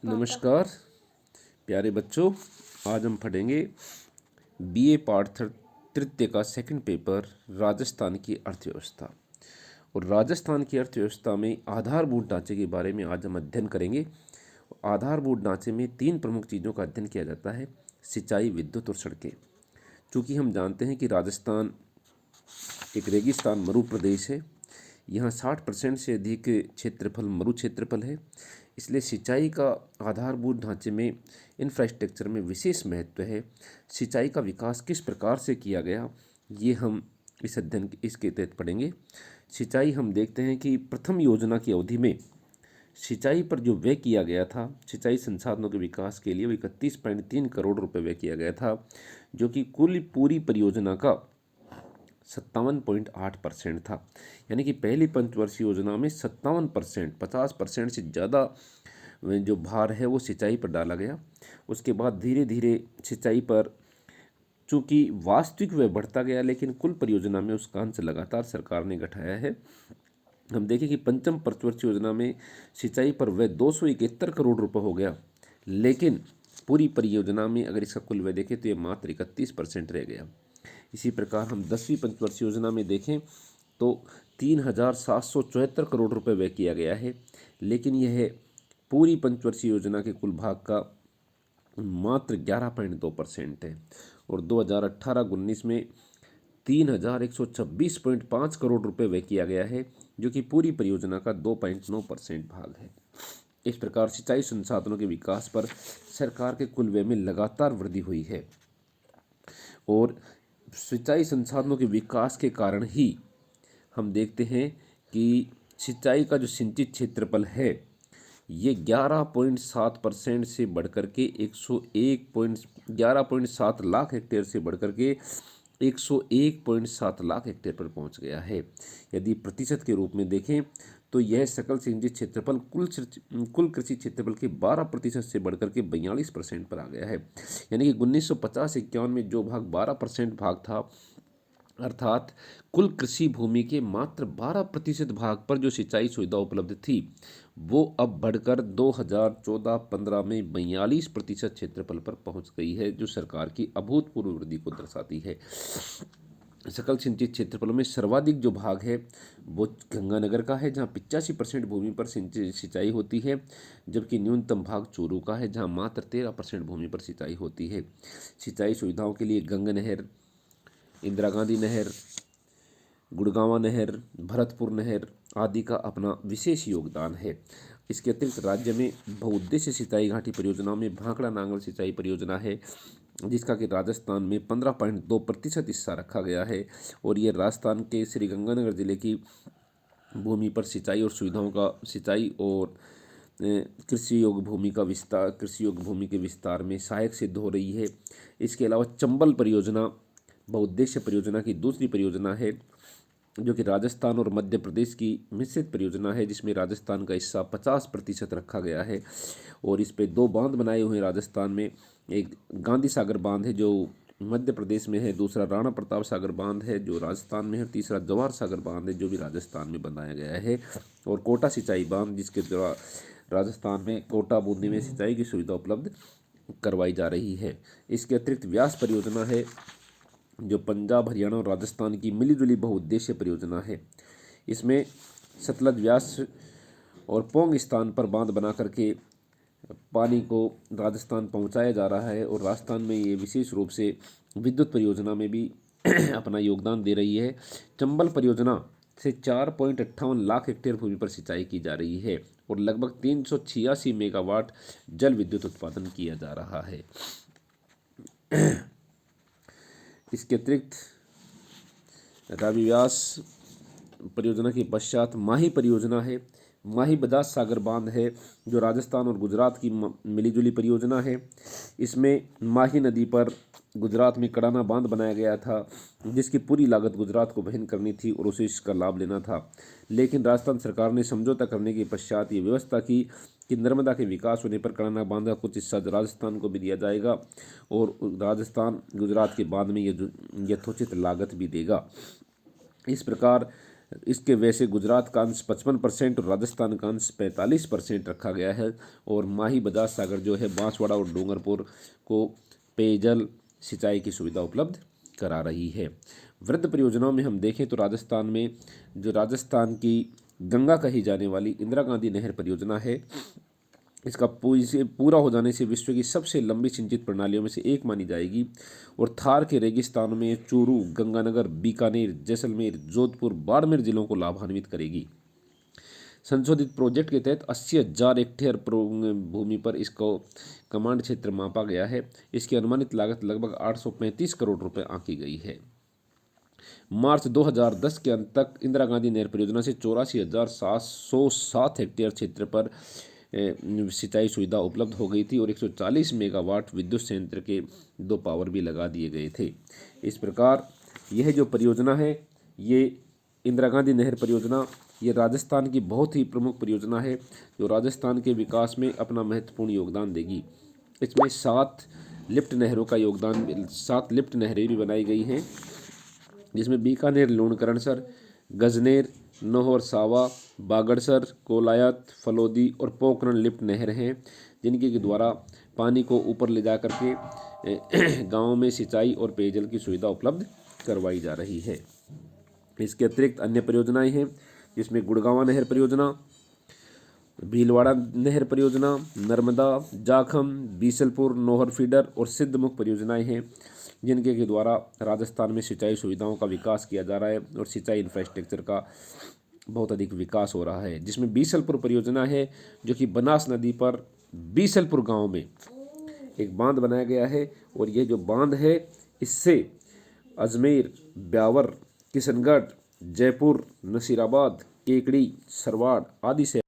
नमस्कार प्यारे बच्चों। आज हम पढ़ेंगे बीए पाठ तृतीय का सेकंड पेपर राजस्थान की अर्थव्यवस्था। और राजस्थान की अर्थव्यवस्था में आधारभूत ढांचे के बारे में आज हम अध्ययन करेंगे। आधारभूत ढांचे में तीन प्रमुख चीज़ों का अध्ययन किया जाता है: सिंचाई, विद्युत और सड़कें। चूँकि हम जानते हैं कि राजस्थान एक रेगिस्तान मरु प्रदेश है, यहाँ 60% से अधिक क्षेत्रफल मरु क्षेत्रफल है, इसलिए सिंचाई का आधारभूत ढांचे में इंफ्रास्ट्रक्चर में विशेष महत्व है। सिंचाई का विकास किस प्रकार से किया गया, ये हम इस अध्ययन इसके तहत पढ़ेंगे। सिंचाई हम देखते हैं कि प्रथम योजना की अवधि में सिंचाई पर जो व्यय किया गया था, सिंचाई संसाधनों के विकास के लिए 31.3 करोड़ रुपए व्यय किया गया था, जो कि कुल पूरी परियोजना का 57.8% था। यानी कि पहली पंचवर्षीय योजना में 57%, 50% से ज़्यादा जो भार है वो सिंचाई पर डाला गया। उसके बाद धीरे धीरे सिंचाई पर चूँकि वास्तविक व्यय बढ़ता गया, लेकिन कुल परियोजना में उसका अंश लगातार सरकार ने घटाया है। हम देखें कि पंचम पंचवर्षीय योजना में सिंचाई पर व्यय 271 करोड़ रुपए हो गया, लेकिन पूरी परियोजना में अगर इसका कुल व्यय देखें तो ये मात्र 31% रह गया। इसी प्रकार हम 10वीं पंचवर्षीय योजना में देखें तो 3,774 करोड़ रुपए व्यय किया गया है, लेकिन यह पूरी पंचवर्षीय योजना के कुल भाग का मात्र 11.2% है। और 2018-19 में 3,126.5 करोड़ रुपए व्यय किया गया है, जो कि पूरी परियोजना का 2.9% भाग है। इस प्रकार सिंचाई संसाधनों के विकास पर सरकार के कुल व्यय में लगातार वृद्धि हुई है। और सिंचाई संसाधनों के विकास के कारण ही हम देखते हैं कि सिंचाई का जो सिंचित क्षेत्रफल है ये 11.7% से बढ़कर के 11.7 लाख हेक्टेयर से बढ़कर के 101.7 लाख हेक्टेयर पर पहुंच गया है। यदि प्रतिशत के रूप में देखें तो यह सकल सिंचित क्षेत्रफल कुल कृषि क्षेत्रफल के 12% से बढ़कर के 42% पर आ गया है। यानी कि 1950-51 में जो भाग 12% भाग था, अर्थात कुल कृषि भूमि के मात्र 12% भाग पर जो सिंचाई सुविधा उपलब्ध थी, वो अब बढ़कर 2014-15 में 42% क्षेत्रफल पर पहुंच गई है, जो सरकार की अभूतपूर्व वृद्धि को दर्शाती है। सकल सिंचित क्षेत्रफलों में सर्वाधिक जो भाग है वो गंगानगर का है, जहां 85% भूमि पर सिंचाई होती है, जबकि न्यूनतम भाग चूरू का है, जहां मात्र 13% भूमि पर सिंचाई होती है। सिंचाई सुविधाओं के लिए गंगा नहर, इंदिरा गांधी नहर, गुड़गांवा नहर, भरतपुर नहर आदि का अपना विशेष योगदान है। इसके अतिरिक्त राज्य में बहुउद्देश्य सिंचाई घाटी परियोजनाओं में भाखड़ा नांगल सिंचाई परियोजना है, जिसका कि राजस्थान में 15.2% हिस्सा रखा गया है। और ये राजस्थान के श्रीगंगानगर जिले की भूमि पर सिंचाई और सुविधाओं का सिंचाई और कृषि योग्य भूमि के विस्तार में सहायक सिद्ध हो रही है। इसके अलावा चंबल परियोजना बहुउद्देश्य परियोजना की दूसरी परियोजना है, जो कि राजस्थान और मध्य प्रदेश की मिश्रित परियोजना है, जिसमें राजस्थान का हिस्सा 50% रखा गया है। और इस पे दो बांध बनाए हुए हैं राजस्थान में। एक गांधी सागर बांध है जो मध्य प्रदेश में है, दूसरा राणा प्रताप सागर बांध है जो राजस्थान में है, तीसरा जवाहर सागर बांध है जो भी राजस्थान में बनाया गया है। और कोटा सिंचाई बांध, जिसके द्वारा राजस्थान में कोटा बूंदी में सिंचाई की सुविधा उपलब्ध करवाई जा रही है। इसके अतिरिक्त व्यास परियोजना है, जो पंजाब, हरियाणा और राजस्थान की मिलीजुली बहुउद्देश्य परियोजना है। इसमें सतलज, व्यास और पोंग स्थान पर बांध बना करके पानी को राजस्थान पहुंचाया जा रहा है। और राजस्थान में ये विशेष रूप से विद्युत परियोजना में भी अपना योगदान दे रही है। चंबल परियोजना से 4.58 लाख हेक्टेयर भूमि पर सिंचाई की जा रही है और लगभग 386 मेगावाट जल विद्युत उत्पादन किया जा रहा है। इसके अतिरिक्त रावी व्यास परियोजना के पश्चात माही परियोजना है। माही बजाज सागर बांध है, जो राजस्थान और गुजरात की मिलीजुली परियोजना है। इसमें माही नदी पर गुजरात में कड़ाना बांध बनाया गया था, जिसकी पूरी लागत गुजरात को वहन करनी थी और उसे इसका लाभ लेना था। लेकिन राजस्थान सरकार ने समझौता करने के पश्चात ये व्यवस्था की कि नर्मदा के विकास होने पर कड़ाना बांध का कुछ हिस्सा राजस्थान को भी दिया जाएगा और राजस्थान गुजरात के बांध में यथोचित लागत भी देगा। इस प्रकार इसके वैसे गुजरात का अंश 55% और राजस्थान का अंश 45% रखा गया है। और माही बजाज सागर जो है बांसवाड़ा और डूंगरपुर को पेयजल सिंचाई की सुविधा उपलब्ध करा रही है। वृहद परियोजनाओं में हम देखें तो राजस्थान में जो राजस्थान की गंगा कही जाने वाली इंदिरा गांधी नहर परियोजना है, इसका पूरा हो जाने से विश्व की सबसे लंबी सिंचित प्रणालियों में से एक मानी जाएगी और थार के रेगिस्तानों में चूरू, गंगानगर, बीकानेर, जैसलमेर, जोधपुर, बाड़मेर जिलों को लाभान्वित करेगी। संशोधित प्रोजेक्ट के तहत 80,000 हेक्टेयर भूमि पर इसको कमांड क्षेत्र मापा गया है। इसकी अनुमानित लागत लगभग 835 करोड़ रुपए आंकी गई है। मार्च 2010 के अंत तक इंदिरा गांधी नहर परियोजना से 84,707 हेक्टेयर क्षेत्र पर सिंचाई सुविधा उपलब्ध हो गई थी और 140 मेगावाट विद्युत संयंत्र के 2 पावर भी लगा दिए गए थे। इस प्रकार यह जो परियोजना है, ये इंदिरा गांधी नहर परियोजना, ये राजस्थान की बहुत ही प्रमुख परियोजना है जो राजस्थान के विकास में अपना महत्वपूर्ण योगदान देगी। इसमें 7 लिफ्ट नहरें भी बनाई गई हैं, जिसमें बीकानेर, लूणकरणसर, गजनेर, नौहर सावा, बागड़सर, कोलायत, फलोदी और पोखरण लिफ्ट नहर हैं, जिनके द्वारा पानी को ऊपर ले जा करके गाँव में सिंचाई और पेयजल की सुविधा उपलब्ध करवाई जा रही है। इसके अतिरिक्त अन्य परियोजनाएं हैं, जिसमें गुड़गांवा नहर परियोजना, भीलवाड़ा नहर परियोजना, नर्मदा, जाखम, बीसलपुर, नौहर फीडर और सिद्धमुख परियोजनाएं हैं, जिनके द्वारा राजस्थान में सिंचाई सुविधाओं का विकास किया जा रहा है और सिंचाई इंफ्रास्ट्रक्चर का बहुत अधिक विकास हो रहा है। जिसमें बीसलपुर परियोजना है, जो कि बनास नदी पर बीसलपुर गांव में एक बांध बनाया गया है और यह जो बांध है, इससे अजमेर, ब्यावर, किशनगढ़, जयपुर, नसीराबाद, केकड़ी, सरवाड़ आदि से